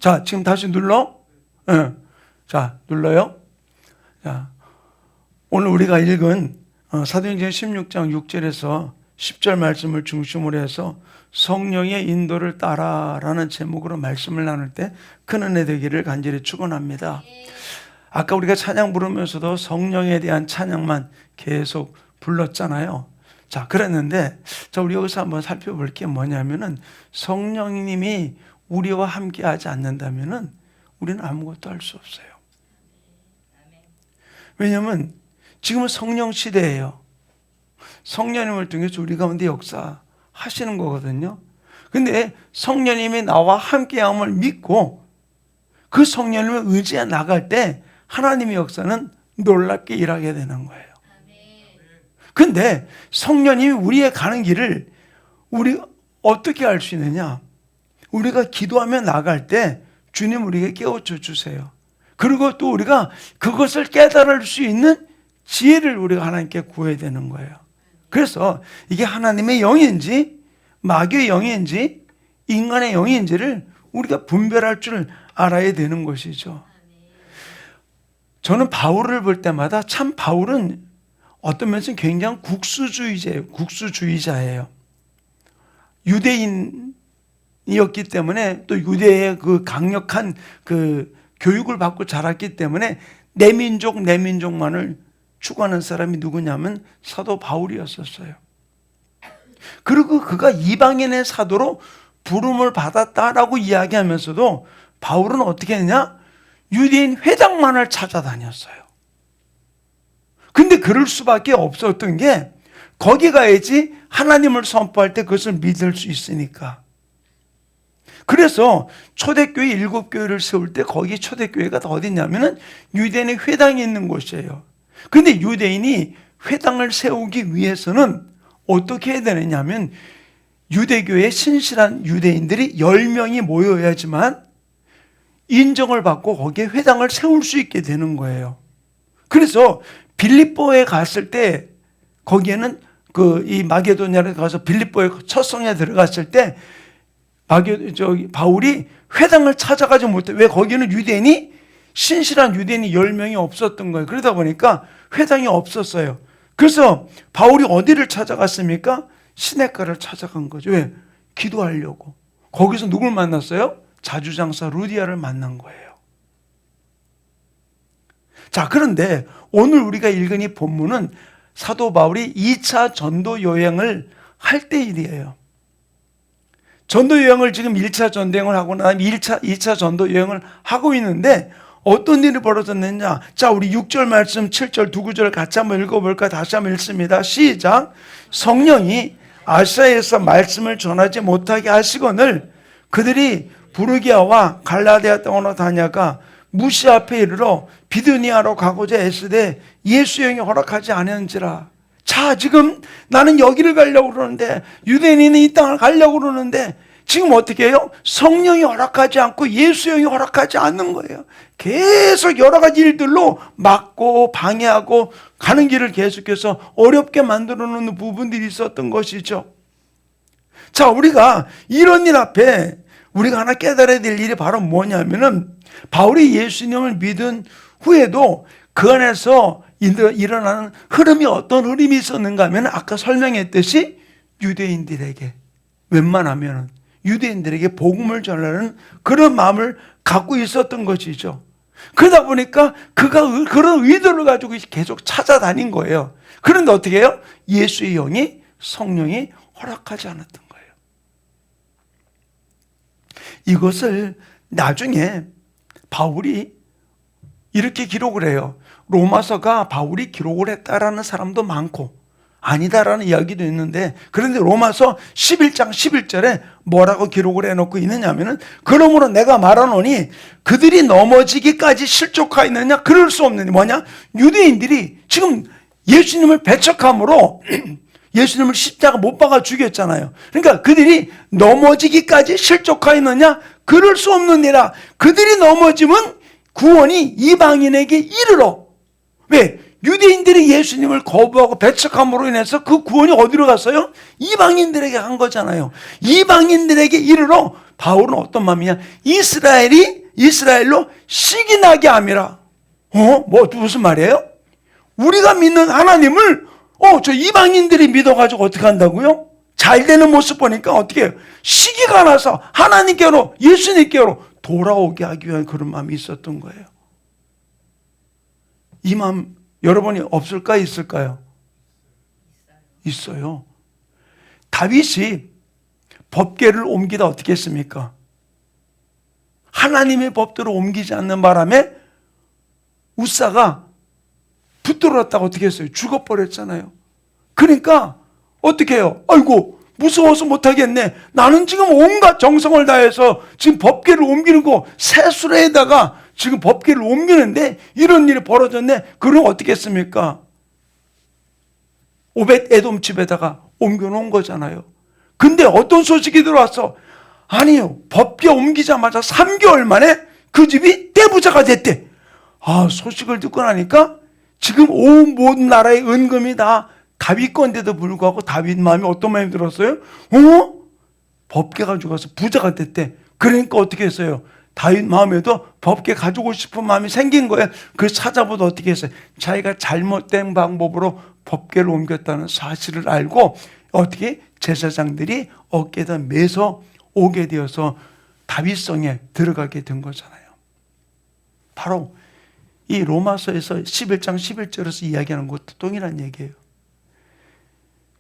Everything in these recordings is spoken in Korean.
자, 지금 다시 눌러? 네. 자, 눌러요. 자, 오늘 우리가 읽은 사도행전 16장 6절에서 10절 말씀을 중심으로 해서 성령의 인도를 따라라는 제목으로 말씀을 나눌 때 큰 은혜 되기를 간절히 축원합니다. 아까 우리가 찬양 부르면서도 성령에 대한 찬양만 계속 불렀잖아요. 자, 그랬는데, 자, 우리 여기서 한번 살펴볼 게 뭐냐면은 성령님이 우리와 함께 하지 않는다면은 우리는 아무것도 할 수 없어요. 왜냐하면 지금은 성령 시대예요. 성령님을 통해서 우리 가운데 역사하시는 거거든요. 근데 성령님이 나와 함께함을 믿고 그 성령님을 의지해 나갈 때 하나님의 역사는 놀랍게 일하게 되는 거예요. 근데 성령님이 우리의 가는 길을 우리 어떻게 알 수 있느냐? 우리가 기도하며 나갈 때 주님 우리에게 깨우쳐 주세요. 그리고 또 우리가 그것을 깨달을 수 있는 지혜를 우리가 하나님께 구해야 되는 거예요. 그래서 이게 하나님의 영인지 마귀의 영인지 인간의 영인지를 우리가 분별할 줄 알아야 되는 것이죠. 저는 바울을 볼 때마다 참 바울은 어떤 면에서 굉장히 국수주의자예요. 유대인이었기 때문에 또 유대의 그 강력한 그 교육을 받고 자랐기 때문에 내 민족만을 추구하는 사람이 누구냐면 사도 바울이었었어요. 그리고 그가 이방인의 사도로 부름을 받았다라고 이야기하면서도 바울은 어떻게 했냐? 유대인 회당만을 찾아다녔어요. 근데 그럴 수밖에 없었던 게 거기 가야지 하나님을 선포할 때 그것을 믿을 수 있으니까. 그래서 초대교회 7교회를 세울 때 거기 초대교회가 어디냐면은 유대인의 회당이 있는 곳이에요. 근데 유대인이 회당을 세우기 위해서는 어떻게 해야 되느냐면 유대교회에 신실한 유대인들이 10명이 모여야지만 인정을 받고 거기에 회당을 세울 수 있게 되는 거예요. 그래서 빌립보에 갔을 때 거기에는 이 마게도냐를 가서 빌립보의 첫 성에 들어갔을 때 바울이 회당을 찾아가지 못해. 왜? 거기는 신실한 유대인이 10명이 없었던 거예요. 그러다 보니까 회당이 없었어요. 그래서 바울이 어디를 찾아갔습니까? 시내가를 찾아간 거죠. 왜? 기도하려고. 거기서 누굴 만났어요? 자주장사 루디아를 만난 거예요. 자, 그런데 오늘 우리가 읽은 이 본문은 사도 바울이 2차 전도 여행을 할 때 일이에요. 전도 여행을 지금 1차 전도 여행을 하고 나면 2차 전도 여행을 하고 있는데 어떤 일이 벌어졌느냐? 자, 우리 6절 말씀 7절 두 구절 같이 한번 읽어볼까? 다시 한번 읽습니다. 시작. 성령이 아시아에서 말씀을 전하지 못하게 하시거늘 그들이 부르기아와 갈라디아 땅으로 다녀가 무시 앞에 이르러 비두니아로 가고자 애쓰되 예수 영이 허락하지 않은지라. 자, 지금 나는 여기를 가려고 그러는데 유대인은 이 땅을 가려고 그러는데 지금 어떻게 해요? 성령이 허락하지 않고 예수 영이 허락하지 않는 거예요. 계속 여러 가지 일들로 막고 방해하고 가는 길을 계속해서 어렵게 만들어 놓는 부분들이 있었던 것이죠. 자, 우리가 이런 일 앞에 우리가 하나 깨달아야 될 일이 바로 뭐냐면은 바울이 예수님을 믿은 후에도 그 안에서 일어나는 흐름이 어떤 흐름이 있었는가 하면 아까 설명했듯이 유대인들에게 웬만하면 유대인들에게 복음을 전하는 그런 마음을 갖고 있었던 것이죠. 그러다 보니까 그가 그런 의도를 가지고 계속 찾아다닌 거예요. 그런데 어떻게 해요? 예수의 영이 성령이 허락하지 않았던 거예요. 이것을 나중에 바울이 이렇게 기록을 해요. 로마서가 바울이 기록을 했다라는 사람도 많고 아니다라는 이야기도 있는데, 그런데 로마서 11장 11절에 뭐라고 기록을 해놓고 있느냐면은 그러므로 내가 말하노니 그들이 넘어지기까지 실족하였느냐? 그럴 수 없느니 뭐냐? 유대인들이 지금 예수님을 배척함으로 예수님을 십자가 못 박아 죽였잖아요. 그러니까 그들이 넘어지기까지 실족하였느냐? 그럴 수 없느니라. 그들이 넘어지면 구원이 이방인에게 이르러. 왜? 유대인들이 예수님을 거부하고 배척함으로 인해서 그 구원이 어디로 갔어요? 이방인들에게 간 거잖아요. 이방인들에게 이르러 바울은 어떤 마음이냐? 이스라엘로 시기 나게 함이라. 무슨 말이에요? 우리가 믿는 하나님을 저 이방인들이 믿어가지고 어떻게 한다고요? 잘 되는 모습 보니까 어떻게 해요? 시기가 나서 하나님께로, 예수님께로 돌아오게 하기 위한 그런 마음이 있었던 거예요. 이 마음 여러분이 없을까 있을까요? 있어요. 다윗이 법궤를 옮기다 어떻게 했습니까? 하나님의 법대로 옮기지 않는 바람에 우사가 붙들었다가 어떻게 했어요? 죽어버렸잖아요. 그러니까 어떻게 해요? 아이고 무서워서 못하겠네. 나는 지금 온갖 정성을 다해서 지금 법궤를 옮기는 거 새 수레에다가 지금 법궤를 옮기는데 이런 일이 벌어졌네. 그럼 어떻게 했습니까? 오벳 에돔 집에다가 옮겨놓은 거잖아요. 근데 어떤 소식이 들어왔어? 아니요. 법궤 옮기자마자 3개월 만에 그 집이 떼부자가 됐대. 소식을 듣고 나니까 지금 온 모든 나라의 은금이 다 다윗 건데도 불구하고 다윗 마음이 어떤 마음이 들었어요? 법궤가 죽어서 부자가 됐대. 그러니까 어떻게 했어요? 다윗 마음에도 법궤 가지고 싶은 마음이 생긴 거예요. 그래서 찾아보다 어떻게 했어요? 자기가 잘못된 방법으로 법궤를 옮겼다는 사실을 알고 어떻게 제사장들이 어깨에다 매서 오게 되어서 다윗성에 들어가게 된 거잖아요. 바로 이 로마서에서 11장 11절에서 이야기하는 것도 동일한 얘기예요.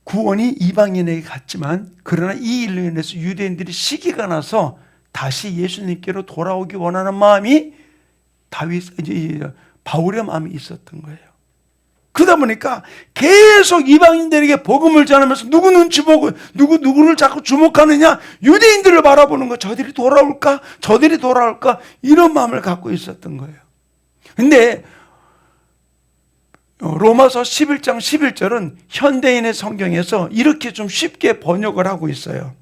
구원이 이방인에게 갔지만 그러나 이 일로 인해서 유대인들이 시기가 나서 다시 예수님께로 돌아오기 원하는 마음이 바울의 마음이 있었던 거예요. 그러다 보니까 계속 이방인들에게 복음을 전하면서 누구 눈치 보고 누구를 자꾸 주목하느냐? 유대인들을 바라보는 거. 저들이 돌아올까? 이런 마음을 갖고 있었던 거예요. 근데 로마서 11장 11절은 현대인의 성경에서 이렇게 좀 쉽게 번역을 하고 있어요.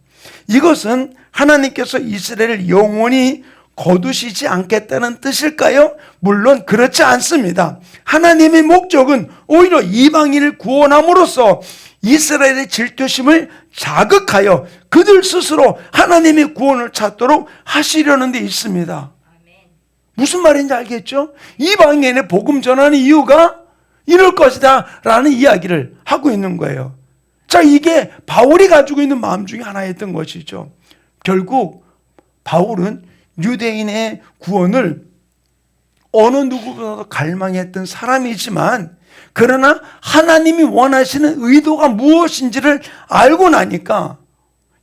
이것은 하나님께서 이스라엘을 영원히 거두시지 않겠다는 뜻일까요? 물론 그렇지 않습니다. 하나님의 목적은 오히려 이방인을 구원함으로써 이스라엘의 질투심을 자극하여 그들 스스로 하나님의 구원을 찾도록 하시려는 데 있습니다. 무슨 말인지 알겠죠? 이방인의 복음 전하는 이유가 이럴 것이다 라는 이야기를 하고 있는 거예요. 자, 이게 바울이 가지고 있는 마음 중에 하나였던 것이죠. 결국 바울은 유대인의 구원을 어느 누구보다도 갈망했던 사람이지만 그러나 하나님이 원하시는 의도가 무엇인지를 알고 나니까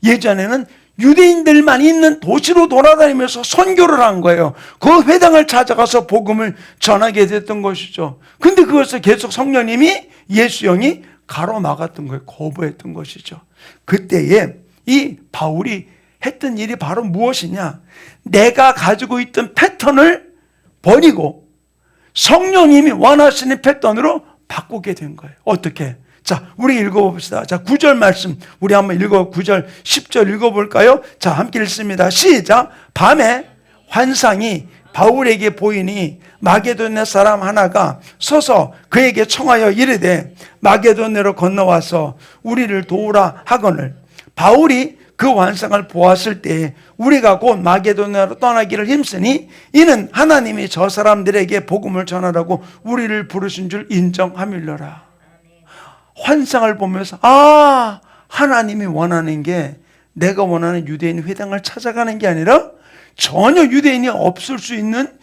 예전에는 유대인들만 있는 도시로 돌아다니면서 선교를 한 거예요. 그 회당을 찾아가서 복음을 전하게 됐던 것이죠. 근데 그것을 계속 성령님이 예수 영이 가로막았던 거예요. 거부했던 것이죠. 그때에 이 바울이 했던 일이 바로 무엇이냐? 내가 가지고 있던 패턴을 버리고 성령님이 원하시는 패턴으로 바꾸게 된 거예요. 어떻게? 자, 우리 읽어봅시다. 자, 9절 말씀 우리 한번 9절 10절 읽어볼까요? 자, 함께 읽습니다. 시작. 밤에 환상이 바울에게 보이니 마게도냐 사람 하나가 서서 그에게 청하여 이르되 마게도냐로 건너와서 우리를 도우라 하거늘 바울이 그 환상을 보았을 때 우리가 곧 마게도냐로 떠나기를 힘쓰니 이는 하나님이 저 사람들에게 복음을 전하라고 우리를 부르신 줄 인정함일러라. 환상을 보면서 하나님이 원하는 게 내가 원하는 유대인 회당을 찾아가는 게 아니라 전혀 유대인이 없을 수 있는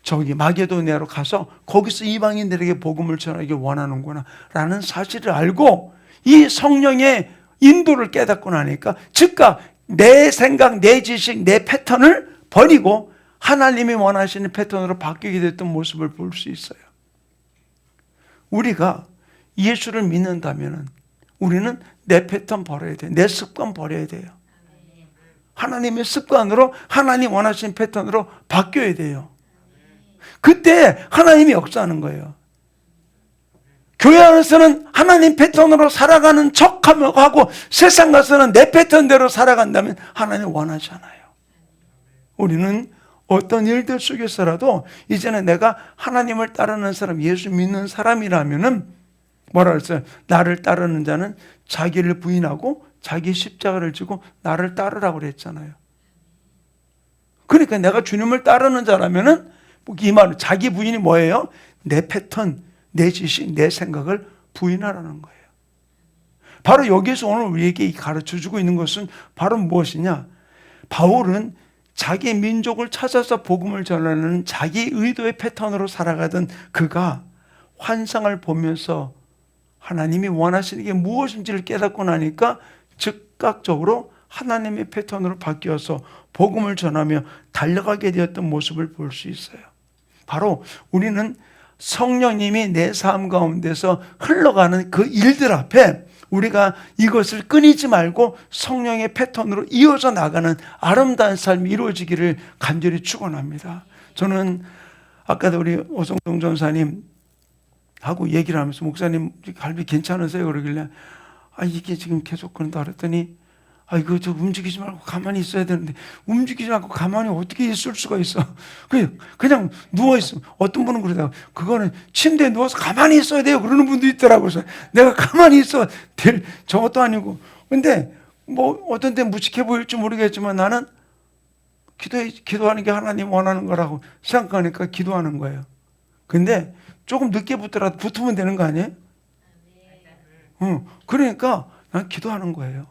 저기 마게도냐로 가서 거기서 이방인들에게 복음을 전하기 원하는구나 라는 사실을 알고 이 성령의 인도를 깨닫고 나니까 즉각 내 생각, 내 지식, 내 패턴을 버리고 하나님이 원하시는 패턴으로 바뀌게 됐던 모습을 볼 수 있어요. 우리가 예수를 믿는다면 우리는 내 패턴 버려야 돼요. 내 습관 버려야 돼요. 하나님의 습관으로 하나님 원하시는 패턴으로 바뀌어야 돼요. 그때 하나님이 역사하는 거예요. 교회 안에서는 하나님 패턴으로 살아가는 척하고 세상 가서는 내 패턴대로 살아간다면 하나님 원하지 않아요. 우리는 어떤 일들 속에서라도 이제는 내가 하나님을 따르는 사람, 예수 믿는 사람이라면은 뭐라 그랬어요? 나를 따르는 자는 자기를 부인하고 자기 십자가를 지고 나를 따르라고 그랬잖아요. 그러니까 내가 주님을 따르는 자라면은 이 말은 자기 부인이 뭐예요? 내 패턴, 내 지식, 내 생각을 부인하라는 거예요. 바로 여기서 오늘 우리에게 가르쳐주고 있는 것은 바로 무엇이냐? 바울은 자기 민족을 찾아서 복음을 전하는 자기 의도의 패턴으로 살아가던 그가 환상을 보면서 하나님이 원하시는 게 무엇인지를 깨닫고 나니까 즉각적으로 하나님의 패턴으로 바뀌어서 복음을 전하며 달려가게 되었던 모습을 볼 수 있어요. 바로 우리는 성령님이 내 삶 가운데서 흘러가는 그 일들 앞에 우리가 이것을 끊이지 말고 성령의 패턴으로 이어져 나가는 아름다운 삶이 이루어지기를 간절히 축원합니다. 저는 아까도 우리 오성동 전사님 하고 얘기를 하면서 목사님 갈비 괜찮으세요? 그러길래 이게 지금 계속 그런다 그랬더니 이거 저 움직이지 말고 가만히 있어야 되는데 움직이지 않고 가만히 어떻게 있을 수가 있어? 그냥 누워있으면 어떤 분은 그러다가 그거는 침대에 누워서 가만히 있어야 돼요. 그러는 분도 있더라고요. 그래서 내가 가만히 있어 될 저것도 아니고. 근데 뭐 어떤 때 무식해 보일지 모르겠지만 나는 기도하는 게 하나님 원하는 거라고 생각하니까 기도하는 거예요. 근데 조금 늦게 붙더라도 붙으면 되는 거 아니에요? 그러니까 난 기도하는 거예요.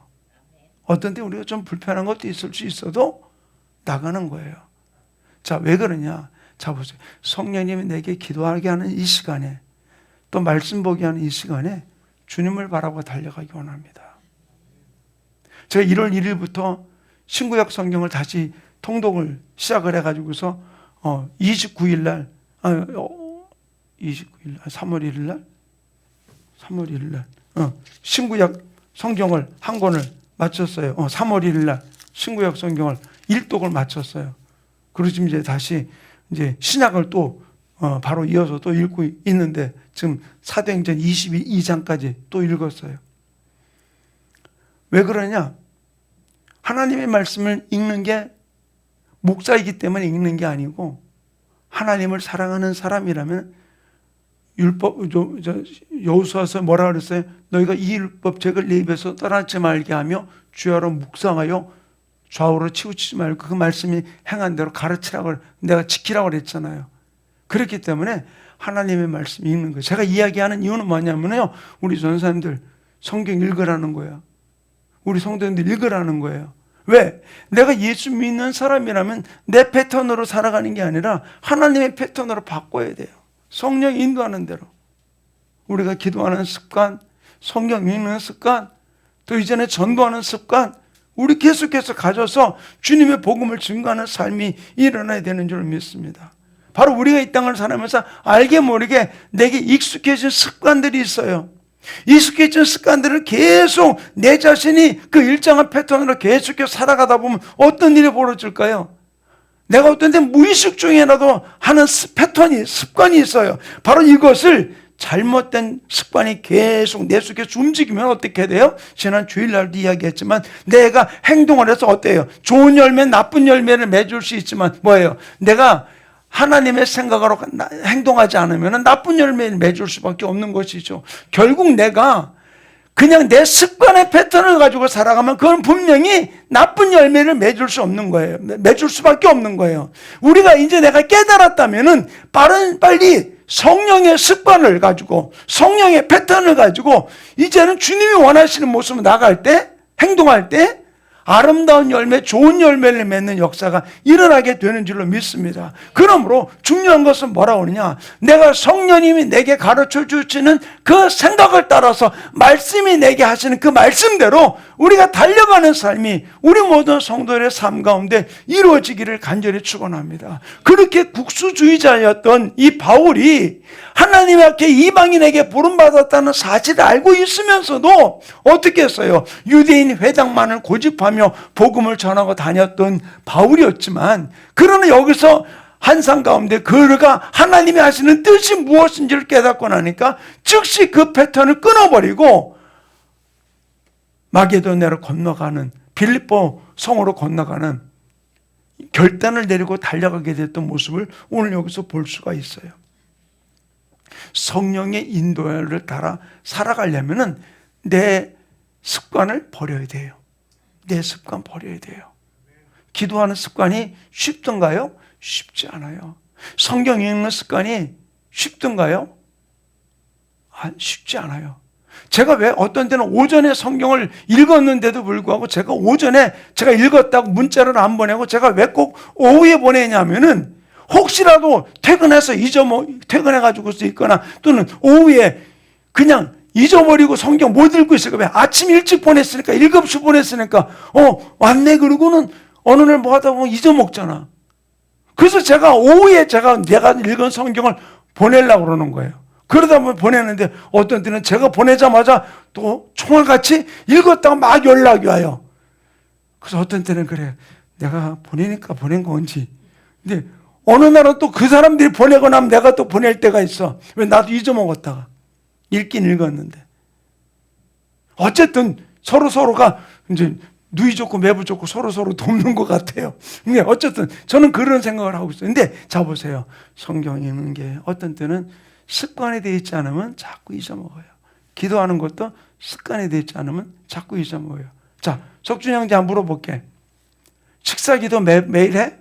어떤 때 우리가 좀 불편한 것도 있을 수 있어도 나가는 거예요. 자, 왜 그러냐? 자, 보세요. 성령님이 내게 기도하게 하는 이 시간에 또 말씀 보게 하는 이 시간에 주님을 바라보고 달려가기 원합니다. 제가 1월 1일부터 신구약 성경을 다시 통독을 시작을 해가지고서 29일 날 3월 1일 날 신구약 성경을 한 권을 마쳤어요. 3월 1일 날 신구약 성경을 1독을 마쳤어요. 그리고 지금 이제 다시 이제 신약을 또 바로 이어서 또 읽고 있는데 지금 사도행전 22장까지 또 읽었어요. 왜 그러냐? 하나님의 말씀을 읽는 게 목사이기 때문에 읽는 게 아니고 하나님을 사랑하는 사람이라면 율법 여호수아서 뭐라 그랬어요? 너희가 이 율법책을 내 입에서 떠나지 말게 하며 주야로 묵상하여 좌우로 치우치지 말고 그 말씀이 행한 대로 가르치라고 내가 지키라고 그랬잖아요. 그렇기 때문에 하나님의 말씀 읽는 거예요. 제가 이야기하는 이유는 뭐냐면요, 우리 전사님들 성경 읽으라는 거예요. 우리 성도님들 읽으라는 거예요. 왜? 내가 예수 믿는 사람이라면 내 패턴으로 살아가는 게 아니라 하나님의 패턴으로 바꿔야 돼요. 성령이 인도하는 대로 우리가 기도하는 습관, 성경 읽는 습관, 또 이전에 전도하는 습관, 우리 계속해서 가져서 주님의 복음을 증거하는 삶이 일어나야 되는 줄 믿습니다. 바로 우리가 이 땅을 살아면서 알게 모르게 내게 익숙해진 습관들이 있어요. 익숙해진 습관들을 계속 내 자신이 그 일정한 패턴으로 계속해서 살아가다 보면 어떤 일이 벌어질까요? 내가 어떤 때 무의식 중에라도 하는 패턴이, 습관이 있어요. 바로 이것을 잘못된 습관이 계속 내 속에서 움직이면 어떻게 돼요? 지난 주일날도 이야기했지만 내가 행동을 해서 어때요? 좋은 열매, 나쁜 열매를 맺을 수 있지만 뭐예요? 내가 하나님의 생각으로 행동하지 않으면 나쁜 열매를 맺을 수밖에 없는 것이죠. 결국 내가 그냥 내 습관의 패턴을 가지고 살아가면 그건 분명히 나쁜 열매를 맺을 수 없는 거예요. 맺을 수밖에 없는 거예요. 우리가 이제 내가 깨달았다면은 빨리 성령의 습관을 가지고 성령의 패턴을 가지고 이제는 주님이 원하시는 모습으로 나갈 때, 행동할 때 아름다운 열매, 좋은 열매를 맺는 역사가 일어나게 되는 줄로 믿습니다. 그러므로 중요한 것은 뭐라고 하느냐? 내가 성령님이 내게 가르쳐 주시는 그 생각을 따라서 말씀이 내게 하시는 그 말씀대로 우리가 달려가는 삶이 우리 모든 성도들의 삶 가운데 이루어지기를 간절히 축원합니다. 그렇게 국수주의자였던 이 바울이 하나님의 앞에 이방인에게 부름받았다는 사실을 알고 있으면서도 어떻게 했어요? 유대인 회당만을 고집하며 복음을 전하고 다녔던 바울이었지만, 그러나 여기서 한상 가운데 그가 하나님이 하시는 뜻이 무엇인지를 깨닫고 나니까 즉시 그 패턴을 끊어버리고 마게도냐로 건너가는, 빌립보 성으로 건너가는 결단을 내리고 달려가게 됐던 모습을 오늘 여기서 볼 수가 있어요. 성령의 인도를 따라 살아가려면은 내 습관을 버려야 돼요. 내 습관 버려야 돼요. 기도하는 습관이 쉽던가요? 쉽지 않아요. 성경 읽는 습관이 쉽던가요? 쉽지 않아요. 제가 왜 어떤 때는 오전에 성경을 읽었는데도 불구하고 제가 오전에 제가 읽었다고 문자를 안 보내고 제가 왜 꼭 오후에 보내냐면은 혹시라도 퇴근해서 퇴근해가지고 있거나 또는 오후에 그냥 잊어버리고 성경 못 읽고 있을까 봐. 아침 일찍 보냈으니까 7시 보냈으니까 왔네 그러고는 어느 날 뭐 하다 보면 잊어먹잖아. 그래서 제가 오후에 내가 읽은 성경을 보내려고 그러는 거예요. 그러다 보면 보내는데 어떤 때는 제가 보내자마자 또 총알같이 읽었다가 막 연락이 와요. 그래서 어떤 때는 그래. 내가 보내니까 보낸 건지. 근데 어느 날은 또 그 사람들이 보내고 나면 내가 또 보낼 때가 있어. 왜 나도 잊어먹었다가. 읽긴 읽었는데. 어쨌든 서로가 이제 누이 좋고 매부 좋고 서로 돕는 것 같아요. 근데 어쨌든 저는 그런 생각을 하고 있어요. 근데 자 보세요. 성경 읽는 게 어떤 때는 습관이 되어 있지 않으면 자꾸 잊어먹어요. 기도하는 것도 습관이 되어 있지 않으면 자꾸 잊어먹어요. 자, 석준 형제 한번 물어볼게. 식사 기도 매일 해?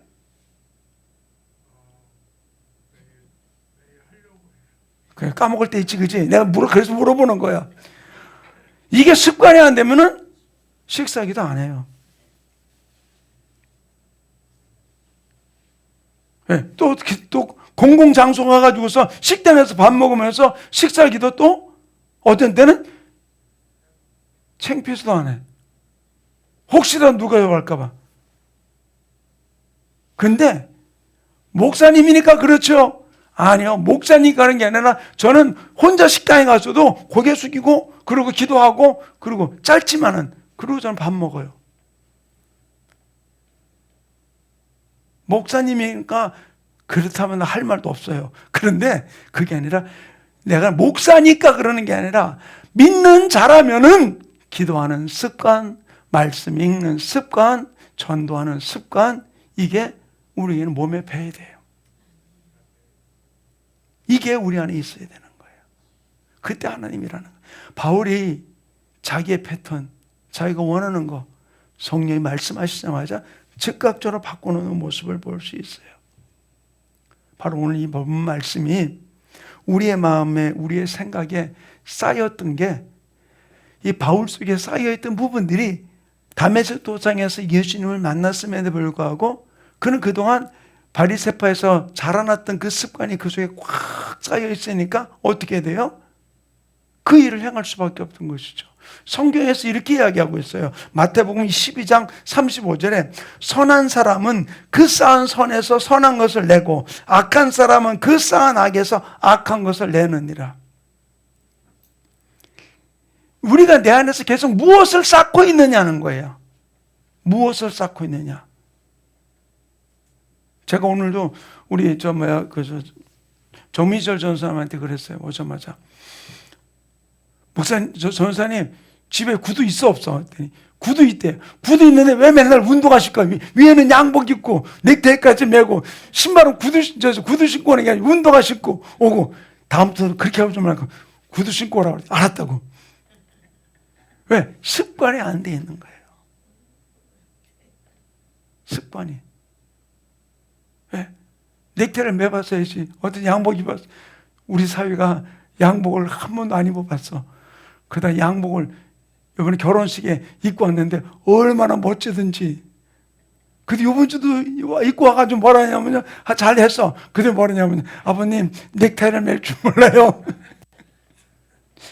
그래, 까먹을 때 있지, 그지? 내가 그래서 물어보는 거야. 이게 습관이 안 되면은 식사 기도 안 해요. 네, 또 공공장소 가가지고서 식당에서 밥 먹으면서 식사 기도 또 어떤 때는 창피해서도 안 해. 혹시라도 누가 욕할까봐. 근데 목사님이니까 그렇죠. 아니요. 목사님이니까 하는 게 아니라 저는 혼자 식당에 가서도 고개 숙이고 그리고 기도하고 그리고 짧지만은 그리고 저는 밥 먹어요. 목사님이니까 그렇다면 할 말도 없어요. 그런데 그게 아니라 내가 목사니까 그러는 게 아니라 믿는 자라면은 기도하는 습관, 말씀 읽는 습관, 전도하는 습관 이게 우리에게는 몸에 배야 돼요. 이게 우리 안에 있어야 되는 거예요. 그때 하나님이라는 거예요. 바울이 자기의 패턴, 자기가 원하는 거 성령이 말씀하시자마자 즉각적으로 바꿔놓는 모습을 볼 수 있어요. 바로 오늘 이 본문 말씀이 우리의 마음에 우리의 생각에 쌓였던 게 이 바울 속에 쌓여있던 부분들이 다메섹 도상에서 예수님을 만났음에도 불구하고 그는 그동안 바리새파에서 자라났던 그 습관이 그 속에 꽉 쌓여 있으니까 어떻게 돼요? 그 일을 행할 수밖에 없던 것이죠. 성경에서 이렇게 이야기하고 있어요. 마태복음 12장 35절에 선한 사람은 그 쌓은 선에서 선한 것을 내고 악한 사람은 그 쌓은 악에서 악한 것을 내느니라. 우리가 내 안에서 계속 무엇을 쌓고 있느냐는 거예요. 무엇을 쌓고 있느냐. 제가 오늘도 우리 정미절 전사님한테 그랬어요. 오자마자. 목사님, 전사님 집에 구두 있어 없어? 했더니 구두 있대. 구두 있는데 왜 맨날 운동화 신고 위에는 양복 입고 넥타이까지 메고 신발은 구두 신고 오는 게 아니라 운동화 신고 오고 다음부터는 그렇게 하고 좀 말고 구두 신고 오라고 그랬더니 알았다고. 왜? 습관이 안 돼 있는 거예요. 습관이. 왜? 넥타이를 매봤어야지. 어떤 양복 입었어. 우리 사위가 양복을 한 번도 안 입어봤어. 그러다 양복을 이번에 결혼식에 입고 왔는데 얼마나 멋지든지. 근데 이번 주도 입고 와가지고 뭐라 하냐면요. 잘했어. 근데 뭐라냐면 아버님 넥타이를 맬 줄 몰라요.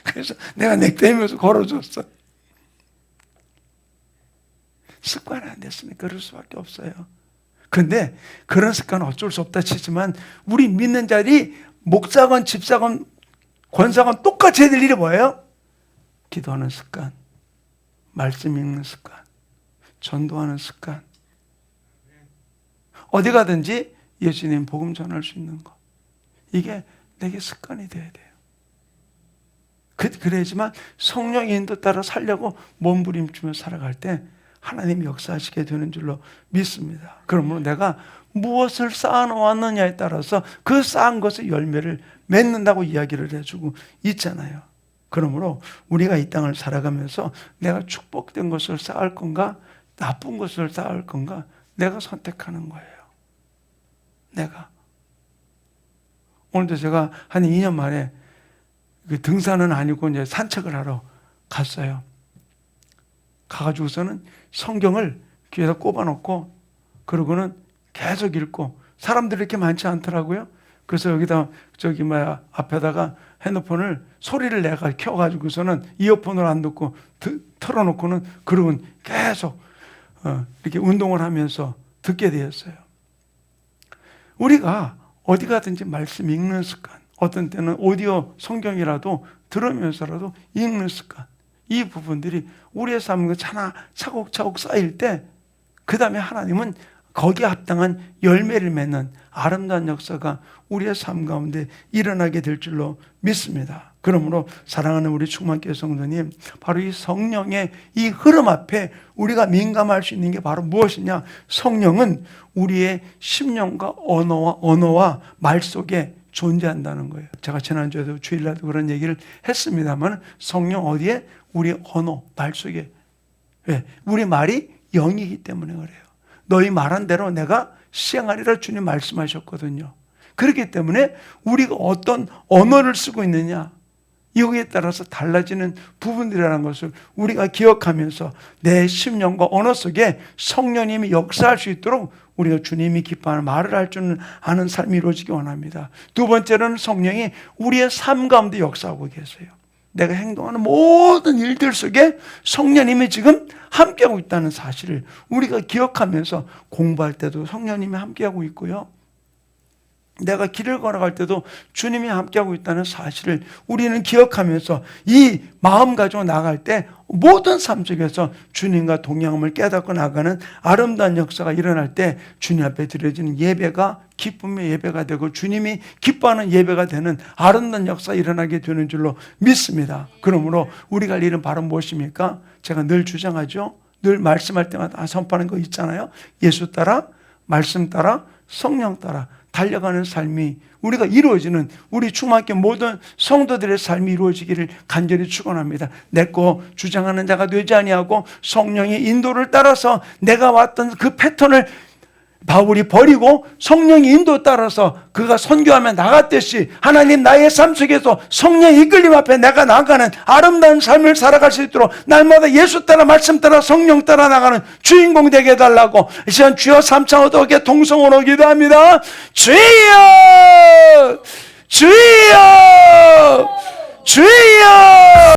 그래서 내가 넥타이 매서 걸어줬어. 습관이 안 됐으면 그럴 수밖에 없어요. 근데 그런 습관은 어쩔 수 없다 치지만 우리 믿는 자들이 목사건 집사건 권사건 똑같이 해야 될 일이 뭐예요? 기도하는 습관, 말씀 읽는 습관, 전도하는 습관. 어디 가든지 예수님 복음 전할 수 있는 것. 이게 내게 습관이 돼야 돼요. 그래야지만 성령의 인도 따라 살려고 몸부림치며 살아갈 때 하나님이 역사하시게 되는 줄로 믿습니다. 그러므로 내가 무엇을 쌓아놓았느냐에 따라서 그 쌓은 것의 열매를 맺는다고 이야기를 해주고 있잖아요. 그러므로 우리가 이 땅을 살아가면서 내가 축복된 것을 쌓을 건가, 나쁜 것을 쌓을 건가, 내가 선택하는 거예요. 내가. 오늘도 제가 한 2년 만에 등산은 아니고 이제 산책을 하러 갔어요. 가가지고서는 성경을 귀에다 꼽아놓고 그러고는 계속 읽고, 사람들이 이렇게 많지 않더라고요. 그래서 여기다 앞에다가 핸드폰을 소리를 내가 켜가지고서는 이어폰을 안 듣고 틀어놓고는 그러고는 계속 이렇게 운동을 하면서 듣게 되었어요. 우리가 어디 가든지 말씀 읽는 습관, 어떤 때는 오디오 성경이라도 들으면서라도 읽는 습관, 이 부분들이 우리의 삶에 하나 차곡차곡 쌓일 때 그 다음에 하나님은 거기에 합당한 열매를 맺는 아름다운 역사가 우리의 삶 가운데 일어나게 될 줄로 믿습니다. 그러므로 사랑하는 우리 충만교회 성도님, 바로 이 성령의 이 흐름 앞에 우리가 민감할 수 있는 게 바로 무엇이냐? 성령은 우리의 심령과 언어와 말 속에 존재한다는 거예요. 제가 지난주에도 주일날도 그런 얘기를 했습니다만, 성령 어디에? 우리 언어, 말 속에. 왜? 우리 말이 영이기 때문에 그래요. 너희 말한 대로 내가 시행하리라 주님 말씀하셨거든요. 그렇기 때문에 우리가 어떤 언어를 쓰고 있느냐, 여기에 따라서 달라지는 부분들이라는 것을 우리가 기억하면서 내 심령과 언어 속에 성령님이 역사할 수 있도록 우리가 주님이 기뻐하는 말을 할 줄 아는 삶이 이루어지기 원합니다. 두 번째로는 성령이 우리의 삶 가운데 역사하고 계세요. 내가 행동하는 모든 일들 속에 성령님이 지금 함께하고 있다는 사실을 우리가 기억하면서 공부할 때도 성령님이 함께하고 있고요. 내가 길을 걸어갈 때도 주님이 함께하고 있다는 사실을 우리는 기억하면서 이 마음 가지고 나갈 때 모든 삶 속에서 주님과 동행함을 깨닫고 나가는 아름다운 역사가 일어날 때 주님 앞에 드려지는 예배가 기쁨의 예배가 되고 주님이 기뻐하는 예배가 되는 아름다운 역사가 일어나게 되는 줄로 믿습니다. 그러므로 우리가 할 일은 바로 무엇입니까? 제가 늘 주장하죠. 늘 말씀할 때마다 선포하는 거 있잖아요. 예수 따라, 말씀 따라, 성령 따라 달려가는 삶이 우리가 이루어지는, 우리 충만교회 모든 성도들의 삶이 이루어지기를 간절히 축원합니다. 내 거 주장하는 자가 되지 아니하고 성령의 인도를 따라서 내가 왔던 그 패턴을 바울이 버리고 성령의 인도 따라서 그가 선교하며 나갔듯이 하나님 나의 삶 속에서 성령의 이끌림 앞에 내가 나가는 아름다운 삶을 살아갈 수 있도록 날마다 예수 따라 말씀 따라 성령 따라 나가는 주인공 되게 해달라고 이 시간 주여 삼창 어떻게 통성으로 기도합니다. 주여 주여 주여